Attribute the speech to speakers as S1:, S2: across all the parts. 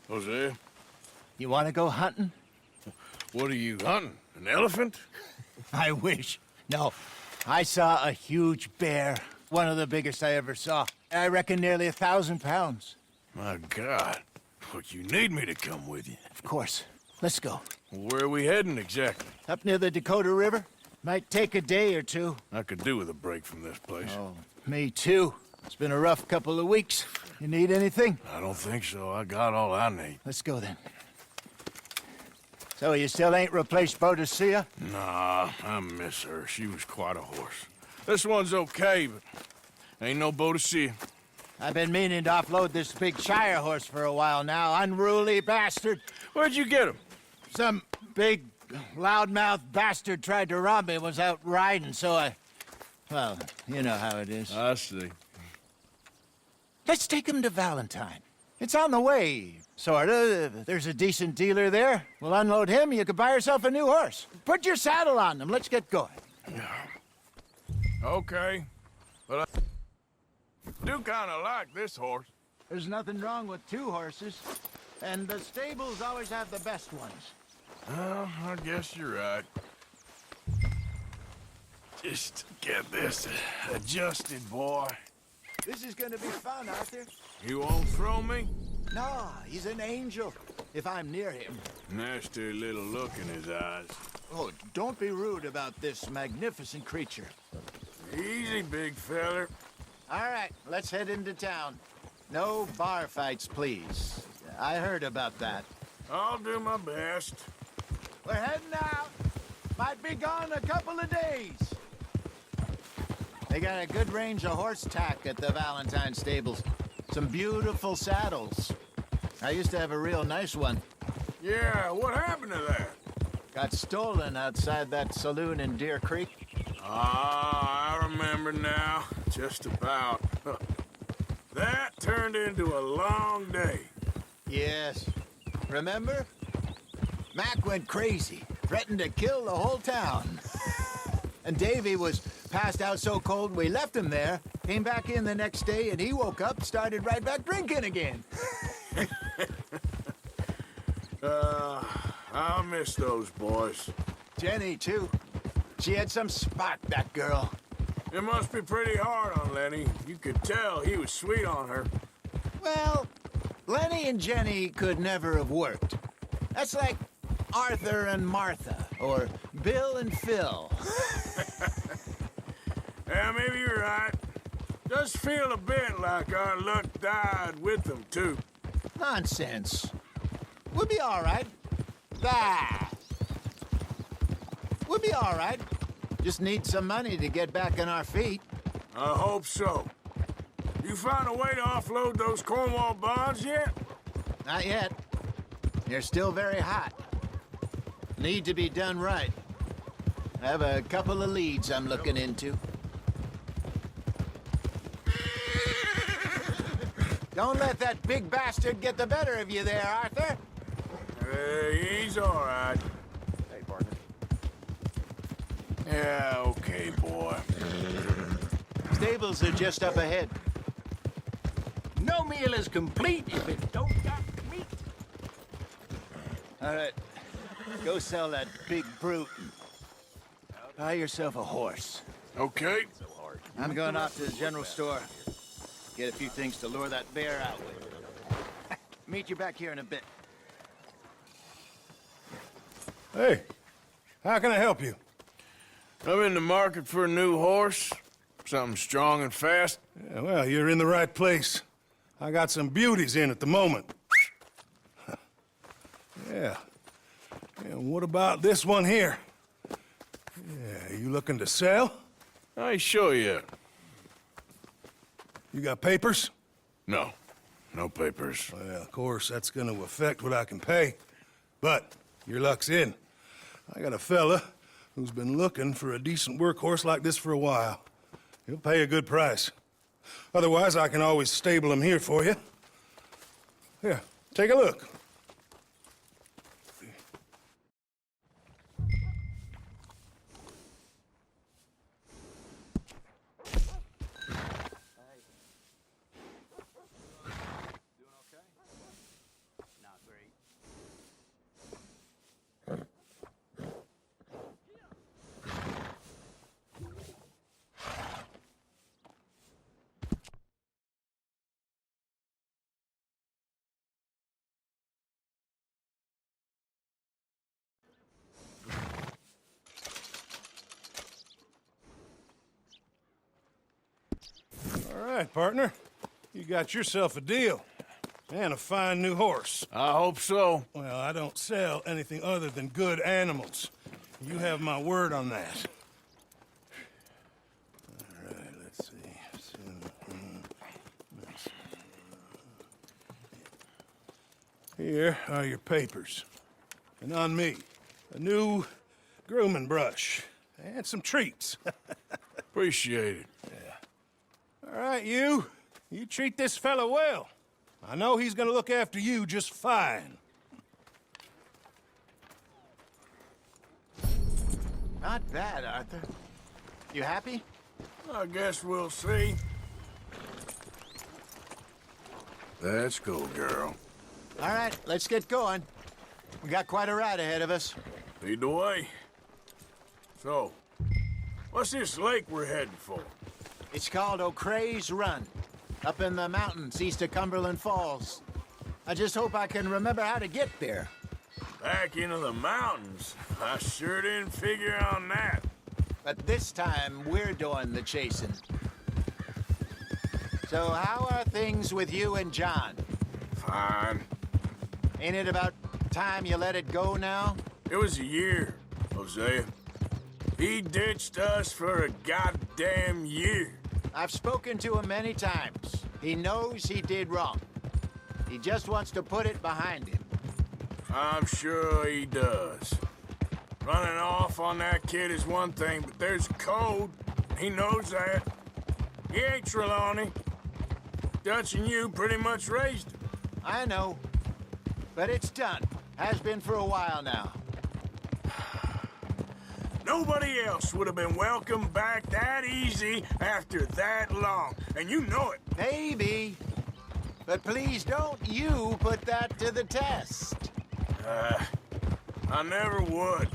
S1: Jose,
S2: You want to go hunting?
S1: what are you hunting? An elephant?
S2: I wish. No. I saw a huge bear. One of the biggest I ever saw. I reckon nearly 1,000 pounds.
S1: My God. Look, you need me to come with you.
S2: Of course. Let's go.
S1: Where are we heading exactly?
S2: Up near the Dakota River. Might take a day or two.
S1: I could do with a break from this place.
S2: Oh, me too. It's been a rough couple of weeks. You need anything?
S1: I don't think so. I got all I need.
S2: Let's go then. So you still ain't replaced Boadicea?
S1: Nah, I miss her. She was quite a horse. This one's okay, but ain't no Boadicea.
S2: I've been meaning to offload this big Shire horse for a while now. Unruly bastard.
S1: Where'd you get him?
S2: Some big, loudmouth bastard tried to rob me, was out riding, so well, you know how it is.
S1: I see.
S2: Let's take him to Valentine. It's on the way, sorta. There's a decent dealer there. We'll unload him, you could buy yourself a new horse. Put your saddle on him, let's get going.
S1: Okay, but I do kind of like this horse.
S2: There's nothing wrong with two horses, and the stables always have the best ones.
S1: Well, I guess you're right. Just get this adjusted, boy.
S2: This is gonna be fun, Arthur.
S1: You won't throw me?
S2: No, he's an angel, if I'm near him.
S1: Nasty little look in his eyes.
S2: Oh, don't be rude about this magnificent creature.
S1: Easy, big feller.
S2: All right, let's head into town. No bar fights, please. I heard about that.
S1: I'll do my best.
S2: We're heading out. Might be gone a couple of days. They got a good range of horse tack at the Valentine stables. Some beautiful saddles. I used to have a real nice one.
S1: Yeah, what happened to that?
S2: Got stolen outside that saloon in Deer Creek.
S1: Ah, I remember now. Just about. That turned into a long day.
S2: Yes. Remember? Mac went crazy, threatened to kill the whole town. And Davy was passed out so cold we left him there, came back in the next day, and he woke up, started right back drinking again.
S1: I'll miss those boys.
S2: Jenny, too. She had some spark, that girl.
S1: It must be pretty hard on Lenny. You could tell he was sweet on her.
S2: Well, Lenny and Jenny could never have worked. That's like Arthur and Martha, or Bill and Phil.
S1: Yeah, maybe you're right. Does feel a bit like our luck died with them, too.
S2: Nonsense. We'll be all right. Ah. We'll be all right. Just need some money to get back on our feet.
S1: I hope so. You find a way to offload those Cornwall bonds yet?
S2: Not yet. They're still very hot. Need to be done right. I have a couple of leads I'm looking into. Don't let that big bastard get the better of you there, Arthur.
S1: He's all right.
S3: Hey, partner.
S1: Yeah, okay, boy.
S2: Stables are just up ahead.
S3: No meal is complete if it don't got meat.
S2: All right. Go sell that big brute. Buy yourself a horse.
S1: Okay.
S2: I'm going off to the general store. Get a few things to lure that bear out with. Meet you back here in a bit.
S4: Hey, how can I help you?
S1: I'm in the market for a new horse. Something strong and fast.
S4: Yeah, well, you're in the right place. I got some beauties in at the moment. Yeah. And what about this one here? Yeah, you looking to sell?
S1: I ain't sure yet.
S4: You got papers?
S1: No. No papers.
S4: Well, of course, that's gonna affect what I can pay. But your luck's in. I got a fella who's been looking for a decent workhorse like this for a while. He'll pay a good price. Otherwise, I can always stable him here for you. Here, take a look. right, partner. You got yourself a deal. And a fine new horse.
S1: I hope so.
S4: Well, I don't sell anything other than good animals. You have my word on that. All right, let's see. Here are your papers. And on me, a new grooming brush. And some treats.
S1: Appreciate it.
S4: All right, you. You treat this fella well. I know he's gonna look after you just fine.
S2: Not bad, Arthur. You happy?
S1: I guess we'll see. Let's go, girl.
S2: All right, let's get going. We got quite a ride ahead of us.
S1: Lead the way. So, what's this lake we're heading for?
S2: It's called O'Creagh's Run, up in the mountains east of Cumberland Falls. I just hope I can remember how to get there.
S1: Back into the mountains? I sure didn't figure on that.
S2: But this time, we're doing the chasing. So how are things with you and John?
S1: Fine.
S2: Ain't it about time you let it go now?
S1: It was a year, Hosea. He ditched us for a goddamn year.
S2: I've spoken to him many times. He knows he did wrong. He just wants to put it behind him.
S1: I'm sure he does. Running off on that kid is one thing, but there's code. He knows that. He ain't Trelawney. Dutch and you pretty much raised him.
S2: I know. But it's done. Has been for a while now.
S1: Nobody else would have been welcomed back that easy after that long, and you know it.
S2: Maybe. But please don't you put that to the test.
S1: I never would.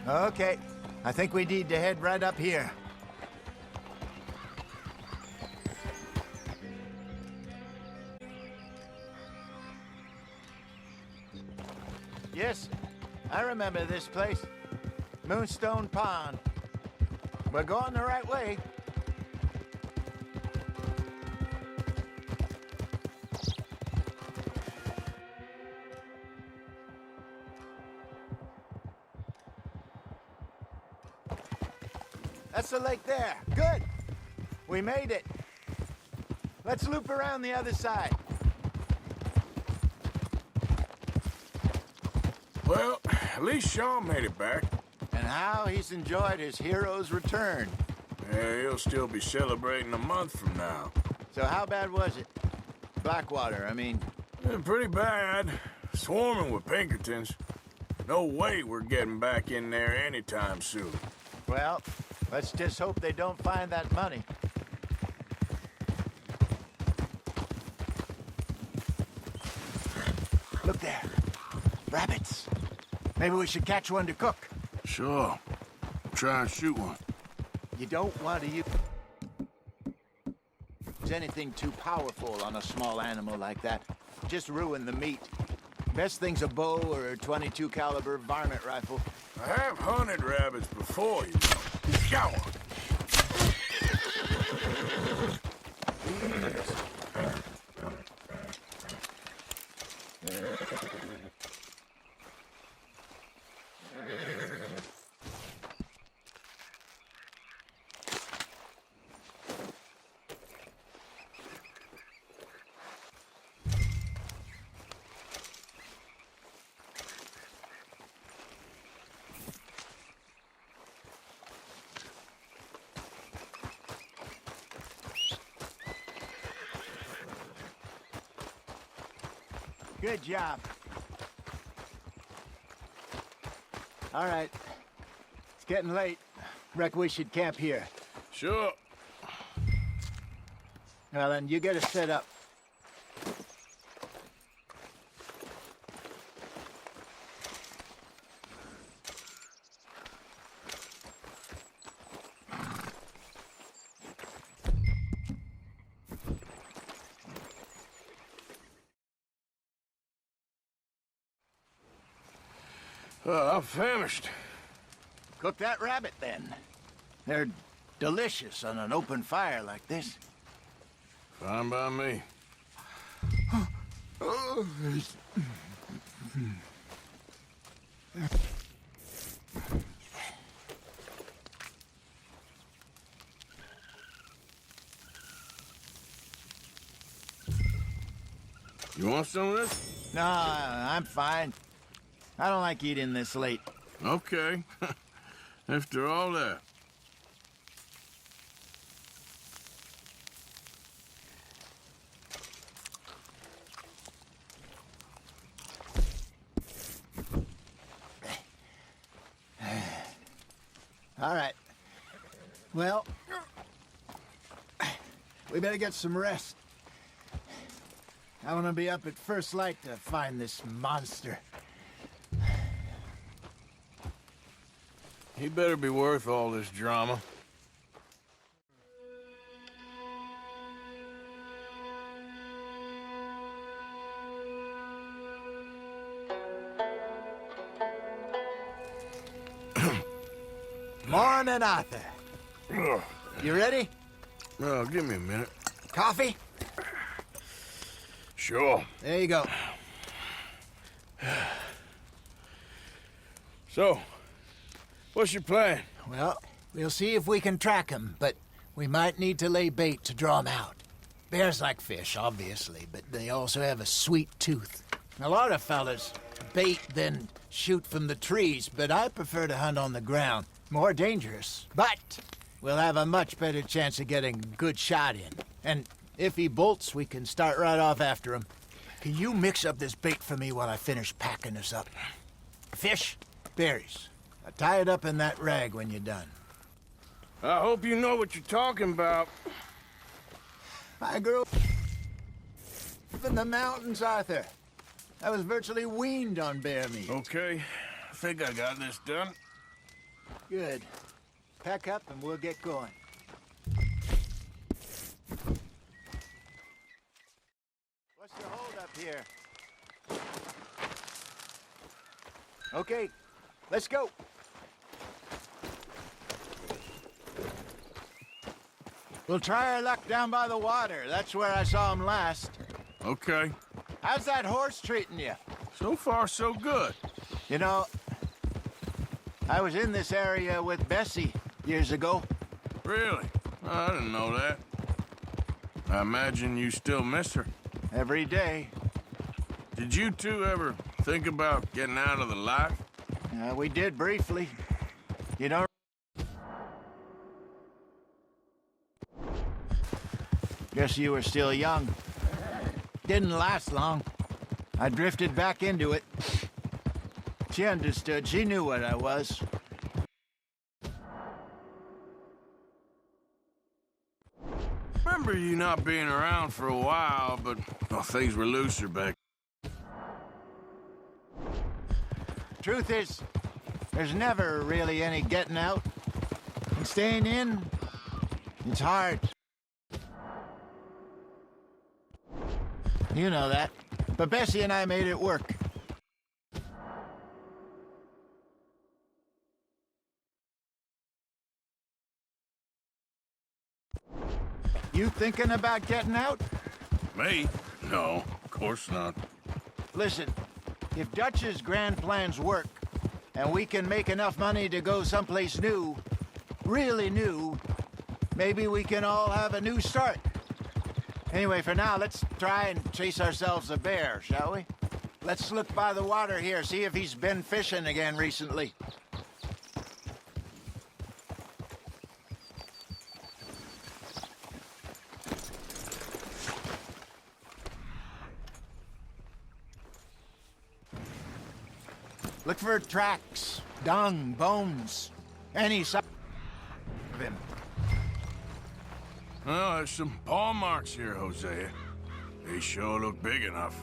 S2: Okay. I think we need to head right up here. Yes, I remember this place. Moonstone Pond. We're going the right way. That's the lake there. Good. We made it. Let's loop around the other side.
S1: Well, at least Sean made it back.
S2: And how he's enjoyed his hero's return.
S1: Yeah, he'll still be celebrating a month from now.
S2: So how bad was it? Blackwater, I mean.
S1: Pretty bad. Swarming with Pinkertons. No way we're getting back in there anytime soon.
S2: Well, let's just hope they don't find that money. Look there. Rabbits. Maybe we should catch one to cook.
S1: Sure. Try and shoot one.
S2: You don't want to use anything too powerful on a small animal like that. Just ruin the meat. Best thing's a bow or a .22 caliber varmint rifle.
S1: I have hunted rabbits before, you know. Shower.
S2: Good job. All right. It's getting late. Reckon we should camp here.
S1: Sure.
S2: Well, then, you get us set up.
S1: I'm famished.
S2: Cook that rabbit, then. They're delicious on an open fire like this.
S1: Fine by me. You want some of this?
S2: No, I'm fine. I don't like eating this late.
S1: Okay. After all that.
S2: All right. Well, we better get some rest. I want to be up at first light to find this monster.
S1: He better be worth all this drama.
S2: Morning, Arthur.
S1: Ugh.
S2: You ready?
S1: Well, give me a minute.
S2: Coffee?
S1: Sure.
S2: There you go.
S1: So, what's your plan?
S2: Well, we'll see if we can track him, but we might need to lay bait to draw him out. Bears like fish, obviously, but they also have a sweet tooth. A lot of fellas bait, then shoot from the trees, but I prefer to hunt on the ground. More dangerous, but we'll have a much better chance of getting a good shot in. And if he bolts, we can start right off after him. Can you mix up this bait for me while I finish packing this up? Fish, berries. I'll tie it up in that rag when you're done.
S1: I hope you know what you're talking about.
S2: I grew up in the mountains, Arthur. I was virtually weaned on bear meat.
S1: Okay, I think I got this done.
S2: Good. Pack up and we'll get going. What's the hold up here? Okay, let's go. We'll try our luck down by the water. That's where I saw him last.
S1: Okay.
S2: How's that horse treating you?
S1: So far, so good.
S2: You know, I was in this area with Bessie years ago.
S1: Really? I didn't know that. I imagine you still miss her.
S2: Every day.
S1: Did you two ever think about getting out of the life?
S2: We did briefly. You know, guess you were still young. Didn't last long. I drifted back into it. She understood. She knew what I was.
S1: Remember you not being around for a while, but well, things were looser back.
S2: Truth is, there's never really any getting out. And staying in, it's hard. You know that. But Bessie and I made it work. You thinking about getting out?
S1: Me? No, of course not.
S2: Listen, if Dutch's grand plans work, and we can make enough money to go someplace new, really new, maybe we can all have a new start. Anyway, for now, let's try and chase ourselves a bear, shall we? Let's look by the water here, see if he's been fishing again recently. Look for tracks, dung, bones, any sign of him.
S1: Well, there's some paw marks here, Hosea. They sure look big enough.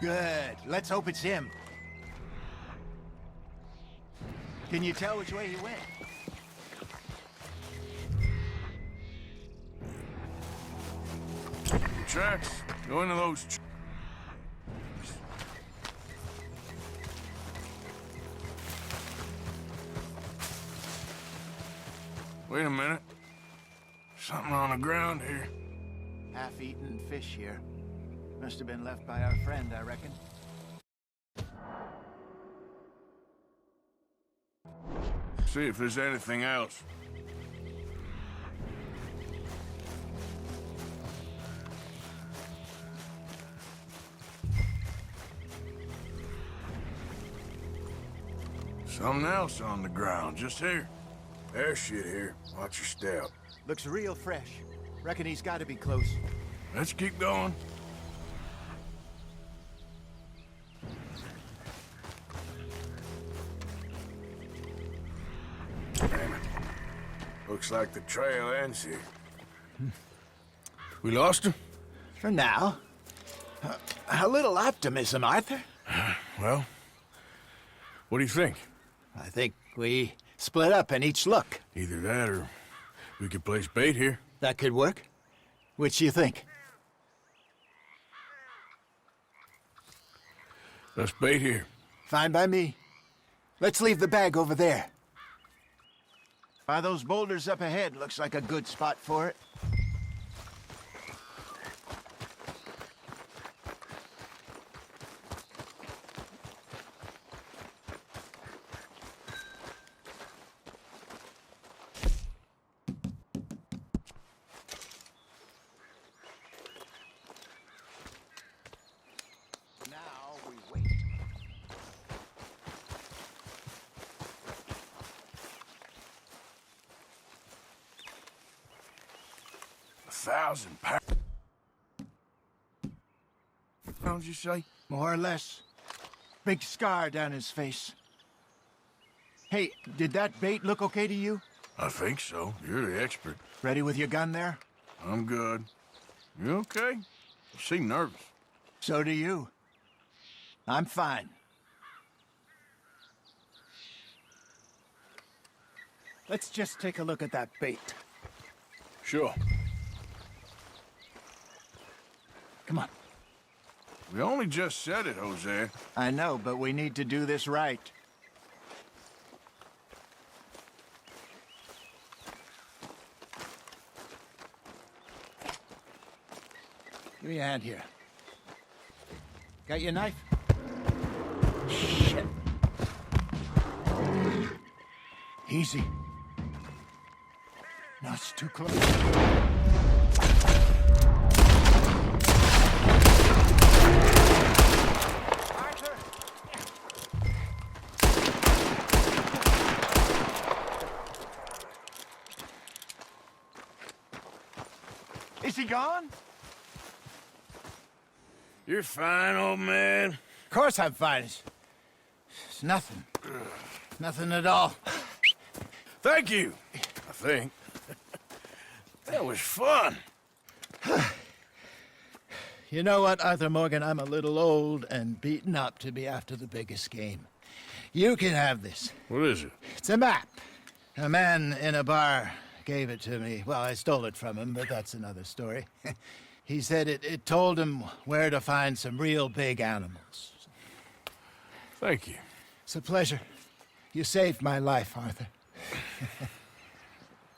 S2: Good. Let's hope it's him. Can you tell which way he went?
S1: Tracks. Go into those Wait a minute. Something on the ground here.
S2: Half-eaten fish here. Must have been left by our friend, I reckon.
S1: See if there's anything else. Something else on the ground, just here. There's shit here. Watch your step.
S2: Looks real fresh. Reckon he's got to be close.
S1: Let's keep going. Damn it. Looks like the trail ends here. We lost him?
S2: For now. A little optimism, Arthur.
S1: Well, what do you think?
S2: I think we split up and each look.
S1: Either that or we could place bait here.
S2: That could work. Which you think?
S1: Let's bait here.
S2: Fine by me. Let's leave the bag over there. By those boulders up ahead, looks like a good spot for it. Now we wait.
S1: £1,000. Pounds, you say?
S2: More or less. Big scar down his face. Hey, did that bait look okay to you?
S1: I think so. You're the expert.
S2: Ready with your gun there?
S1: I'm good. You okay? You seem nervous.
S2: So do you. I'm fine. Let's just take a look at that bait.
S1: Sure.
S2: Come on.
S1: We only just said it, Jose.
S2: I know, but we need to do this right. Give me a hand here. Got your knife? Shit. Easy. No, it's too close. Arthur! Is he gone?
S1: You're fine, old man.
S2: Of course I'm fine. It's nothing. Nothing at all.
S1: Thank you, I think. That was fun.
S2: You know what, Arthur Morgan? I'm a little old and beaten up to be after the biggest game. You can have this.
S1: What is it?
S2: It's a map. A man in a bar gave it to me. Well, I stole it from him, but that's another story. He said it told him where to find some real big animals.
S1: Thank you.
S2: It's a pleasure. You saved my life, Arthur.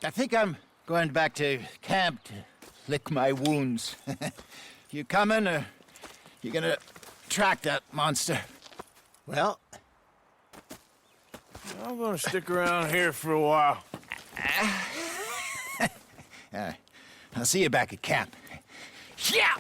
S2: I think I'm going back to camp to lick my wounds. You coming, or you gonna track that monster? Well,
S1: I'm gonna stick around here for a while.
S2: I'll see you back at camp. Yeah!